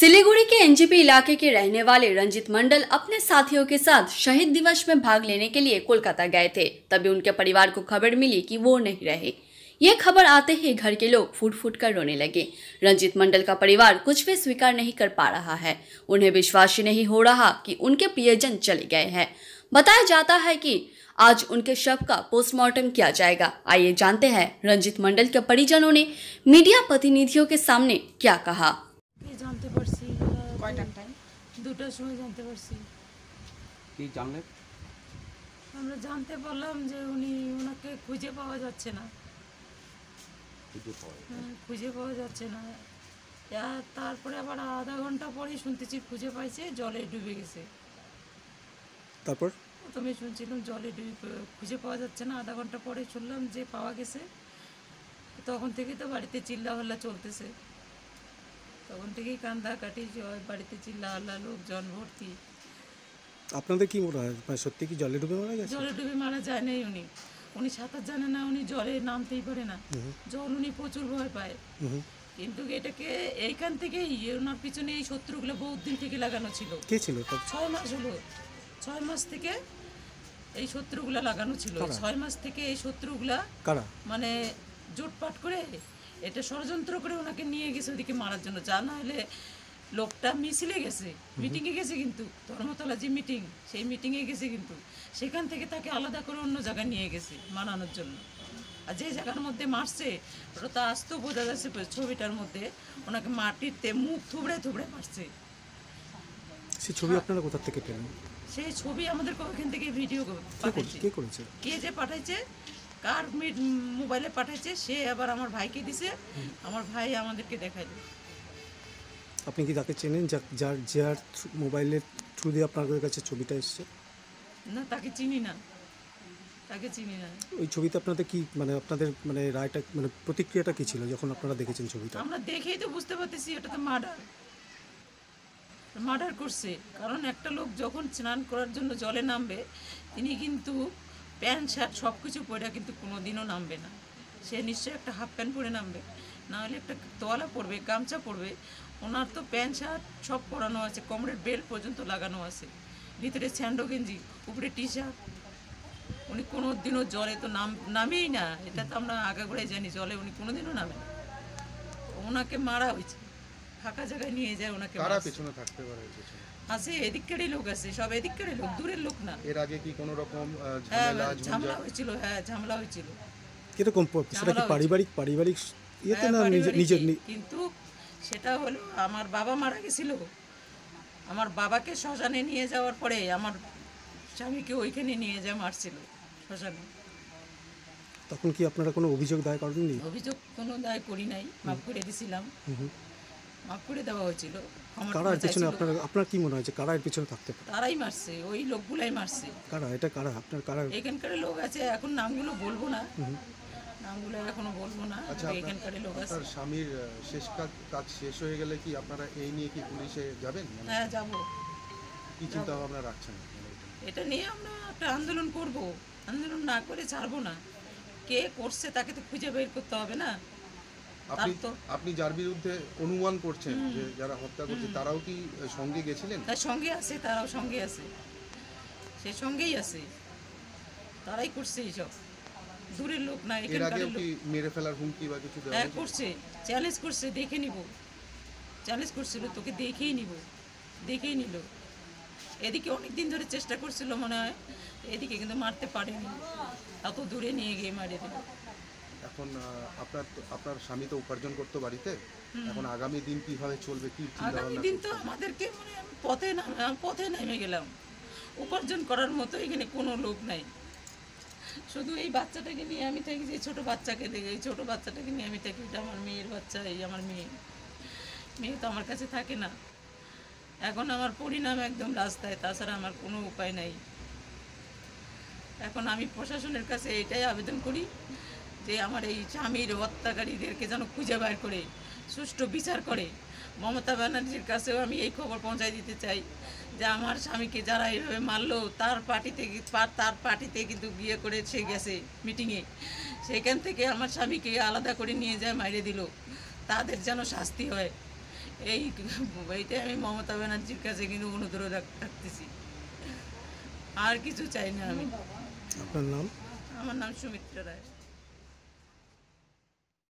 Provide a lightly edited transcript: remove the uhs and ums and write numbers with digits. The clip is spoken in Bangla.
सिलीगुड़ी के एनजेपी इलाके के रहने वाले रंजित मंडल अपने साथियों के साथ शहीद दिवस में भाग लेने के लिए कोलकाता गए थे। तभी उनके परिवार को खबर मिली कि वो नहीं रहे। ये खबर आते ही घर के लोग फूट फूट कर रोने लगे। रंजित मंडल का परिवार कुछ भी स्वीकार नहीं कर पा रहा है। उन्हें विश्वास ही नहीं हो रहा कि उनके प्रियजन चले गए हैं। बताया जाता है कि आज उनके शव का पोस्टमार्टम किया जाएगा। आइए जानते हैं रंजित मंडल के परिजनों ने मीडिया प्रतिनिधियों के सामने क्या कहा। জানতে পারছি কয়টার টাইম? 2টার সময় জানতে পারছি। কি জানলেন? আমরা জানতে পারলাম যে ওনাকে খুঁজে পাওয়া যাচ্ছে না। খুঁজে পাওয়া যাচ্ছে না। তারপরে আবার আধা ঘন্টা পরেই শুনতেছি খুঁজে পাইছে, জলে ডুবে গেছে। তারপর প্রথমে শুনছিলাম জলে খুঁজে পাওয়া যাচ্ছে না, আধা ঘন্টা পরে শুনলাম যে পাওয়া গেছে। তখন থেকে তো বাড়িতে চিল্লাহল্লা চলতেছে। তখন থেকেই কান্দাকাটি, বাড়িতে চিল্লাহল্লা, লোকজন ভর্তি। আপনাদের কি মনে হয় সত্যি কি জলে ডুবে মারা গেছে? জলে ডুবে মারা যায় নাই। উনি সাঁতার জানে না, উনি জলে নামতেই পারে না। জল উনি প্রচুর ভয় পায়। কিন্তু এটাকে এইখান থেকে ওনার পিছনে এই শত্রুগুলো বহুত দিন থেকে লাগানো ছিল। কে ছিল? 6 মাস হলো। 6 মাস থেকে এই শত্রুগুলা লাগানো ছিল। 6 মাস থেকে এই শত্রুগুলা কারা মানে জোটপাট করে এটা ষড়যন্ত্র করে ওনাকে নিয়ে গেছে ওদিকে মারার জন্য। যা না হলে লোকটা মিছিলে গেছে, মিটিংয়ে গেছে, কিন্তু ধর্মতলা যে মিটিং, সেই মিটিংয়ে গেছে, কিন্তু সেখান থেকে তাকে আলাদা করে অন্য জায়গায় নিয়ে গেছে মানানোর জন্য। আর যে জায়গার মধ্যে মারছে ওটা তো আস্ত বোঝা যাচ্ছে ছবিটার মধ্যে, ওনাকে মাটিতে মুখ থুবড়ে থুবড়ে মারছে। সেই ছবি আপনারা কোথা থেকে পেলেন? সেই ছবি আমাদের ওখান থেকে ভিডিও পাঠাইছে। কে করেছে? কে যে পাঠাইছে, কার মোবাইলে পাঠাইছে, সে আবার আমার ভাইকে দিছে। আমার ভাই আমাদেরকে দেখাইলো। আপনি কি তাকে চেনেন যার মোবাইলের থ্রু দিয়ে আপনাদের কাছে ছবিটা এসেছে? না, তাকে চিনি না, তাকে চিনি না। ওই ছবিতে আপনাদের কি আপনাদের রায়টা প্রতিক্রিয়াটা কি ছিল যখন আপনারা দেখেছেন ছবিটা? আমরা দেখেই তো বুঝতে পারতেছি এটা তো মার্ডার করছে। কারণ একটা লোক যখন স্নান করার জন্য জলে নামবে, তিনি কিন্তু প্যান্ট শার্ট সব কিছু পরে কিন্তু কোনোদিনও নামবে না। সে নিশ্চয়ই একটা হাফ প্যান্ট পরে নামবে, নাহলে একটা তোয়ালা পরবে, গামছা পরবে। ওনার তো প্যান্ট শার্ট সব পরানো আছে, কোমরের বেল্ট পর্যন্ত লাগানো আছে, ভিতরে স্যান্ডো গেঞ্জি, উপরে টি শার্ট। উনি কোনোদিনও জলে তো নামেই না। এটা তো আমরা আগাগোড়াই জানি, জলে উনি কোনোদিনও নামে না। ওনাকে মারা হয়েছে, ফাঁকা জায়গায় নিয়ে যায় ওনাকে। কারা পেছনে থাকতে পারে? আছে এদিককারই লোক আছে, সব এদিককারই লোক, দূরের লোক না। এর আগে কি কোনো রকম ঝামেলা হয়েছিল? হ্যাঁ, ঝামেলা হয়েছিল। কিরকম? সেটা কি পারিবারিক ইয়েতে না নিজের? কিন্তু সেটা হলো আমার বাবা মারা গেছিল। আমার বাবাকে শ্মশানে নিয়ে যাওয়ার পরে আমার স্বামীকে ওইখানে নিয়ে যা মারছিল শ্মশানে। তখন কি আপনারা কোনো অভিযোগ দায় করেননি? অভিযোগ কোনো দায় করি নাই, মাফ করে দিয়েছিলাম, মাফ করে দেওয়া হয়েছিল। কারা এর পিছনে আপনার কি মনে হয় যে কারা এর পিছনে থাকতে পারে? তারাই মারছে, ওই লোকগুলাই মারছে। কারা এটা? কারা আপনার? কারা এখানকার লোক আছে, এখন নামগুলো বলবো না, নামগুলো এখনো বলবো না। এখানকার লোক আছে। আপনার স্বামীর শেষ কাজ শেষ হয়ে গেলে কি আপনারা এই নিয়ে কি পুলিশে যাবেন? হ্যাঁ, যাবো। কি চিন্তা ভাবনা রাখছেন? এটা নিয়ে আমরা একটা আন্দোলন করব। আন্দোলন না করে ছাড়বো না। কে করছে তাকে তো খুঁজে বের করতে হবে না। আপনি যার বিরুদ্ধে অনুমান করছেন যে যারা হত্যা করছে, তারাও কি সঙ্গে গেছিলেন? তার সঙ্গে আছে, তারাও সঙ্গে আছে, সে সঙ্গেই আছে, তারাই করছে এইসব। দূরের লোক না, এখানকার লোক। কি মেরে ফেলার হুমকি বা কিছু দেওয়া? হ্যাঁ, করছে, চ্যালেঞ্জ করছে, দেখে নিব, চ্যালেঞ্জ করছিল, তোকে দেখেই নিল। এদিকে অনেকদিন ধরে চেষ্টা করছিল মনে হয়, এদিকে কিন্তু মারতে পারেনি, এত দূরে নিয়ে গিয়ে মারিয়ে দিল। এখন আপনার স্বামী তো উপার্জন করতো বাড়িতে, এখন আগামী দিন কিভাবে চলবে? কি আগামী দিন তো আমাদেরকে পথে নেমে গেলাম। উপার্জন করার মতো এখানে কোনো লোক নাই। শুধু এই বাচ্চাটাকে নিয়ে আমি থাকি, যে ছোট বাচ্চাকে দেখে, এই ছোট বাচ্চাটাকে নিয়ে আমি থাকি। এটা আমার মেয়ের বাচ্চা, এই আমার মেয়ে তো আমার কাছে থাকে না। এখন আমার পরিণাম একদম রাস্তায়, তাছাড়া আমার কোনো উপায় নাই। এখন আমি প্রশাসনের কাছে এটাই আবেদন করি যে আমার এই স্বামীর হত্যাকারীদেরকে যেন খুঁজে বের করে সুষ্ঠু বিচার করে। মমতা ব্যানার্জির কাছেও আমি এই খবর পৌঁছায় দিতে চাই যে আমার স্বামীকে যারা এইভাবে মারলো, তার পার্টিতে কিন্তু গিয়ে করে সে গেছে মিটিংয়ে, সেখান থেকে আমার স্বামীকে আলাদা করে নিয়ে যায় মাইরে দিল। তাদের যেন শাস্তি হয়। এইটাই আমি মমতা ব্যানার্জির কাছে কিন্তু অনুরোধ রাখতেছি, আর কিছু চাই না আমি। আপনার নাম? আমার নাম সুমিত্রা রায়।